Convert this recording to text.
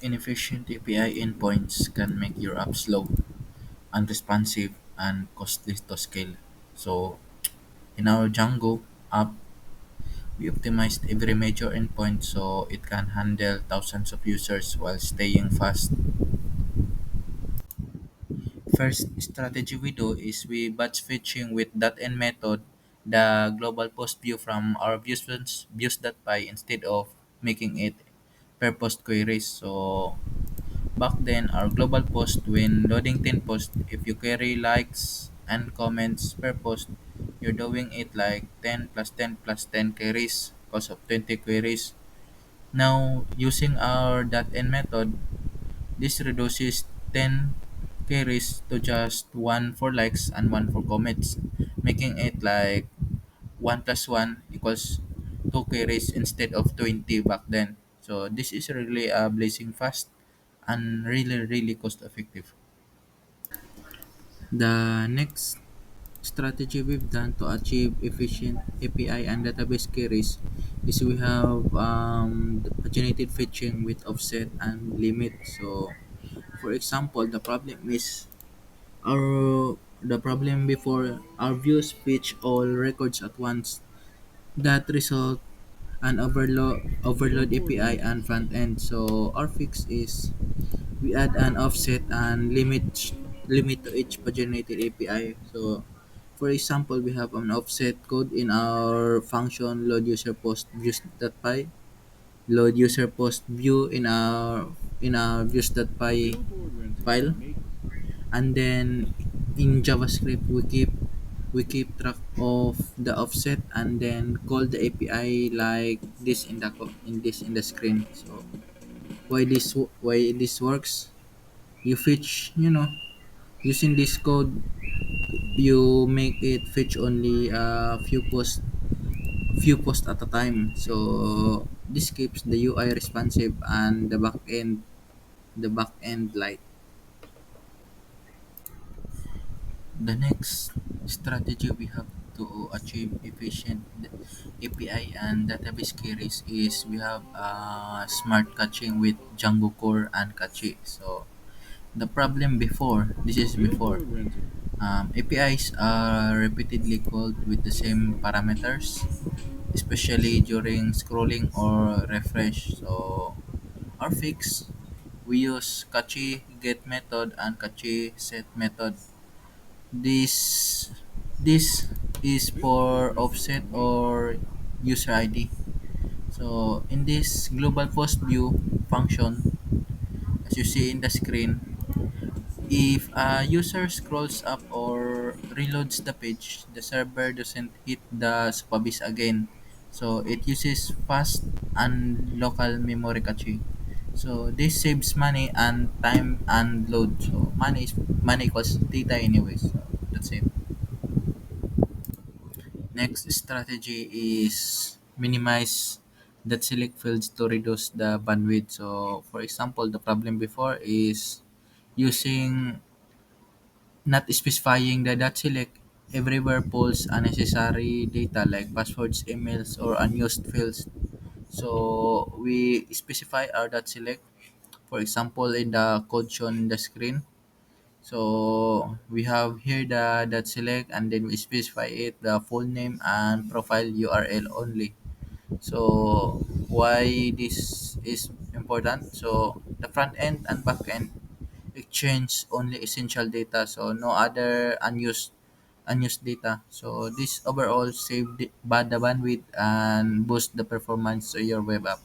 Inefficient API endpoints can make your app slow, unresponsive, and costly to scale. So, in our Django app, we optimized every major endpoint so it can handle thousands of users while staying fast. First strategy we do is we batch fetching with .env method the global post view from our views.py instead of making it per post queries. So back then, our global post when loading 10 posts, if you query likes and comments per post, you're doing it like 10 plus 10 plus 10 queries because of 20 queries. Now, using our .n method, this reduces 10 queries to just one for likes and one for comments, making it like 1 plus 1 equals 2 queries instead of 20 back then. So this is really blazing fast and really cost effective. The next strategy we've done to achieve efficient API and database queries is we have the paginated fetching with offset and limit. So for example, the problem before our views fetch all records at once. That result an overload API and front end. So our fix is we add an offset and limit to each paginated API. So for example, we have an offset code in our function load user post views.py, load user post view in our views.py file, and then in JavaScript we keep track of the offset and then call the API like this in the screen. So why this works? You fetch, using this code, you make it fetch only a few posts at a time. So this keeps the UI responsive and the back end light. The next strategy we have to achieve efficient API and database queries is we have smart caching with Django Core and Cache. So the problem before, this is before, APIs are repeatedly called with the same parameters, especially during scrolling or refresh. So our fix, we use Cache get method and Cache set method. This is for offset or user ID. So in this global post view function, as you see in the screen, if a user scrolls up or reloads the page, the server doesn't hit the supabase again. So it uses fast and local memory cache. So this saves money and time and load. So money equals data anyways. So that's it. Next strategy is minimize that select fields to reduce the bandwidth. So for example, the problem before is using not specifying the dot select everywhere pulls unnecessary data like passwords, emails, or unused fields. So we specify our dot select, for example, in the code shown in the screen. So we have here the dot select and then we specify it the full name and profile URL only. So why this is important? So the front end and back end exchange only essential data, so no other unused data. So this overall save the bandwidth and boost the performance of your web app.